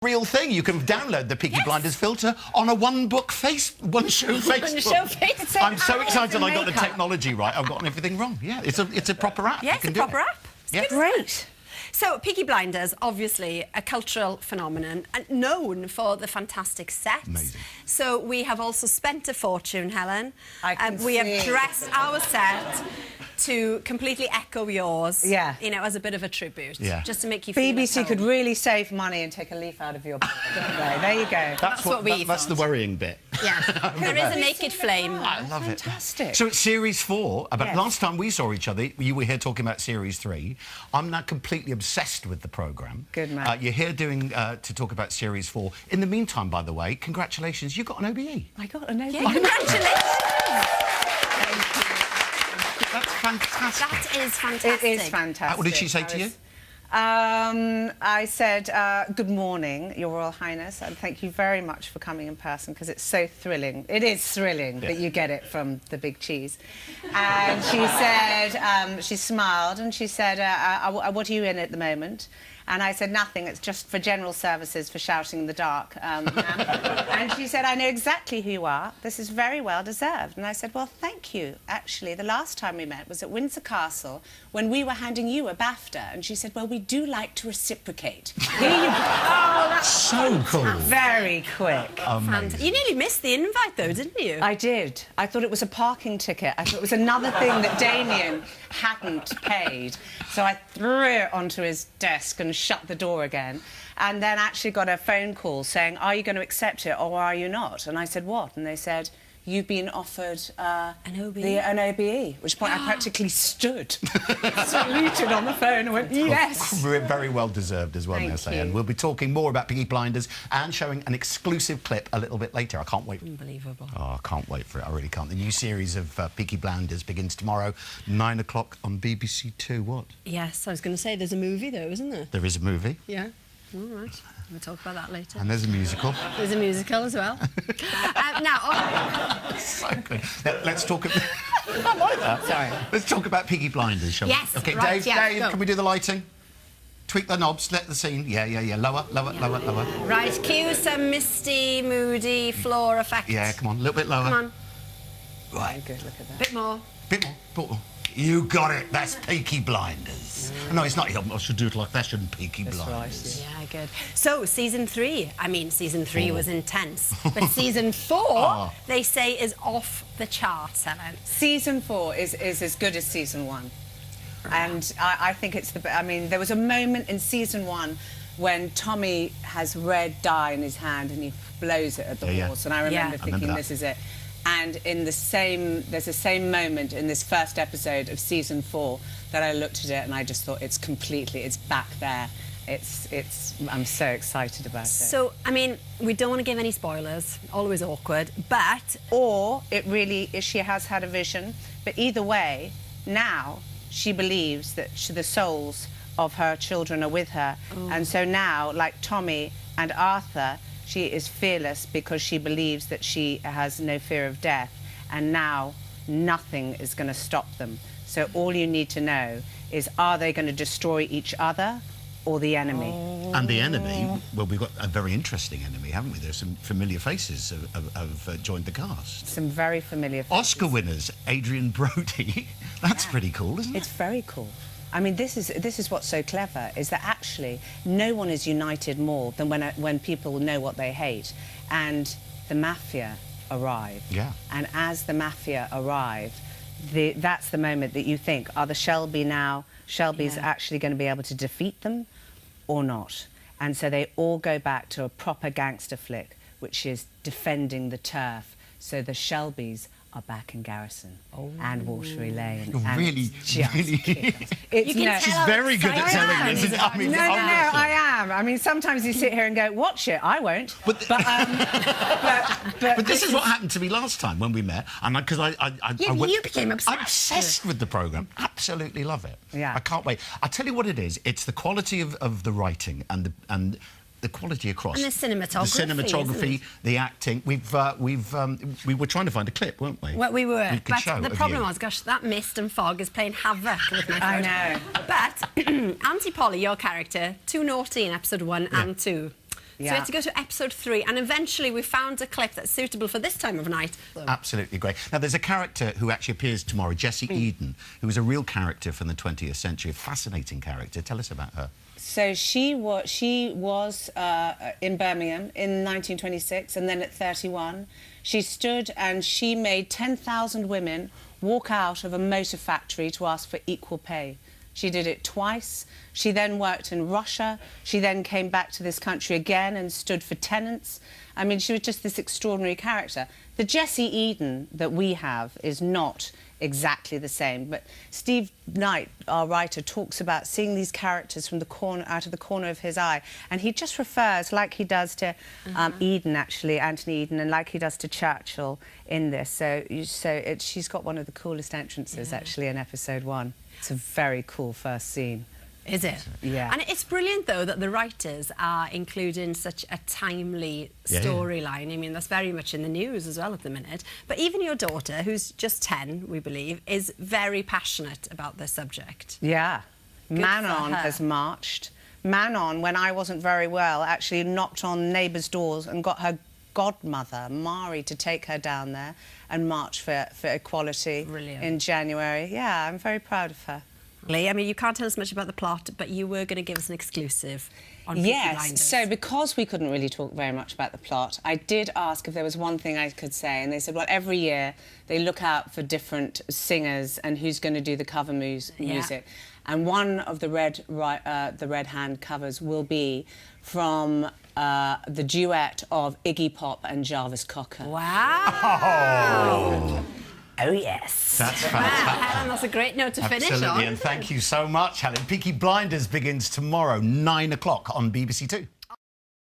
Real thing. You can download the Peaky Blinders filter on a one-show Facebook. I'm so excited I got the technology right. I've gotten everything wrong. Yeah, it's a proper app. Yeah, it's a proper app. Yeah. Great. So, Peaky Blinders, obviously a cultural phenomenon and known for the fantastic sets. Amazing. So, we have also spent a fortune, Helen. We have dressed our set to completely echo yours. Yeah. You know, as a bit of a tribute. Yeah. Just to make you feel BBC could really save money and take a leaf out of your book, couldn't they? There you go. That's what we That's the worrying bit. Yeah. There is a naked flame. I love it. Fantastic. So it's Series 4. Yes. Last time we saw each other, you were here talking about Series 3. I'm now completely obsessed with the programme. Good man. You're here to talk about Series 4. In the meantime, by the way, congratulations, you got an OBE. I got an OBE. Yeah, congratulations. That's fantastic. That is fantastic. It is fantastic. What did she say to you? I said, good morning, Your Royal Highness, and thank you very much for coming in person, because it's so thrilling. It is thrilling that you get it from the big cheese. And she said, she smiled, and she said, what are you in at the moment? And I said, nothing, it's just for general services for shouting in the dark, ma'am. And she said, I know exactly who you are. This is very well deserved. And I said, well, thank you. Actually, the last time we met was at Windsor Castle when we were handing you a BAFTA. And she said, well, we do like to reciprocate. Here you go. Oh, that's so cool. Very quick. Amazing. You nearly missed the invite, though, didn't you? I did. I thought it was a parking ticket. I thought it was another thing that Damien hadn't paid. So I threw it onto his desk and shut the door again, and then actually got a phone call saying, are you going to accept it or are you not? And I said, what? And they said, you've been offered an OBE. An OBE, which point I practically stood, saluted on the phone and went, yes. Very well deserved as well, Thank may I say. you. And we'll be talking more about Peaky Blinders and showing an exclusive clip a little bit later. I can't wait. Unbelievable. Oh, I can't wait for it. I really can't. The new series of Peaky Blinders begins tomorrow, 9 o'clock on BBC Two. What? Yes, I was going to say there's a movie, though, isn't there? There is a movie. Yeah. All right. We'll talk about that later. And there's a musical. There's a musical as well. So good. Let's talk about... I like that. Sorry. Let's talk about Peaky Blinders, shall we? Yes, OK, right, Dave, yeah, Dave, go. can we do the lighting? Tweak the knobs, let the scene... Yeah. Lower. Right, cue some misty, moody floor effect. Yeah, come on, a little bit lower. Come on. Right. Good, look at that. Bit more. Bit more. You got it. That's Peaky Blinders. No, it's not. I should do it like that, shouldn't Peaky Blinders? Right, Yeah, good. So, season 3. I mean, season 3 was intense. But season 4, they say, is off the charts, Helen. Season 4 is as good as season 1. And I think it's the... I mean, there was a moment in season 1 when Tommy has red dye in his hand and he blows it at the horse. And I remember thinking, this is it. And there's the same moment in this first episode of season 4 that I looked at it and I just thought, it's back there. I'm so excited about it. So, I mean, we don't want to give any spoilers, always awkward, but... Or she has had a vision, but either way, now she believes that the souls of her children are with her. And so now, like Tommy and Arthur, she is fearless because she believes that she has no fear of death, and now nothing is going to stop them. So all you need to know is, are they going to destroy each other or the enemy? And the enemy, well, we've got a very interesting enemy, haven't we? There's some familiar faces have joined the cast. Some very familiar faces. Oscar winners, Adrian Brody. That's pretty cool, isn't it? It's very cool. I mean, this is what's so clever, is that actually no one is united more than when people know what they hate. And the mafia arrive. Yeah. And as the mafia arrive, that's the moment that you think, are the Shelbys actually going to be able to defeat them or not? And so they all go back to a proper gangster flick, which is defending the turf. So the Shelbys are back in Garrison and Watery Lane. You're and really... She's very good at telling this. I mean, no, I am. I mean, sometimes you sit here and go, watch it, I won't. But this is what happened to me last time when we met, and because you became obsessed. I'm obsessed with the programme. Absolutely love it. Yeah. I can't wait. I'll tell you what it is. It's the quality of the writing and the quality across. And the cinematography. The cinematography, the acting. We were trying to find a clip, weren't we? Well, we were. But the problem you. was, gosh, that mist and fog is playing havoc with my phone. I know. But Auntie Polly, your character, too naughty in episode 1 and 2. So we had to go to episode 3, and eventually we found a clip that's suitable for this time of night. Absolutely great. Now, there's a character who actually appears tomorrow, Jessie Eden, who is a real character from the 20th century, a fascinating character. Tell us about her. So she was in Birmingham in 1926, and then at 31, she stood and she made 10,000 women walk out of a motor factory to ask for equal pay. She did it twice. She then worked in Russia. She then came back to this country again and stood for tenants. I mean, she was just this extraordinary character. The Jessie Eden that we have is not exactly the same, but Steve Knight, our writer, talks about seeing these characters from the corner, out of the corner of his eye, and he just refers, like he does to Eden, actually, Anthony Eden, and like he does to Churchill in this. So she's got one of the coolest entrances, actually, in episode 1. It's a very cool first scene. Is it? Yeah. And it's brilliant, though, that the writers are including such a timely storyline. I mean, that's very much in the news as well at the minute. But even your daughter, who's just 10, we believe, is very passionate about this subject. Yeah. Good Manon for her. has marched. Manon, when I wasn't very well, actually knocked on neighbours' doors and got her godmother, Mari, to take her down there and march for equality in January. Yeah, I'm very proud of her. I mean, you can't tell us much about the plot, but you were going to give us an exclusive on Peaky Blinders. Yes, so because we couldn't really talk very much about the plot, I did ask if there was one thing I could say, and they said, well, every year they look out for different singers and who's going to do the cover music. And one of the Red Hand covers will be from the duet of Iggy Pop and Jarvis Cocker. Wow! Oh, yes. That's fantastic. Helen, that's a great note to finish on. Absolutely, and thank you so much, Helen. Peaky Blinders begins tomorrow, 9 o'clock on BBC Two.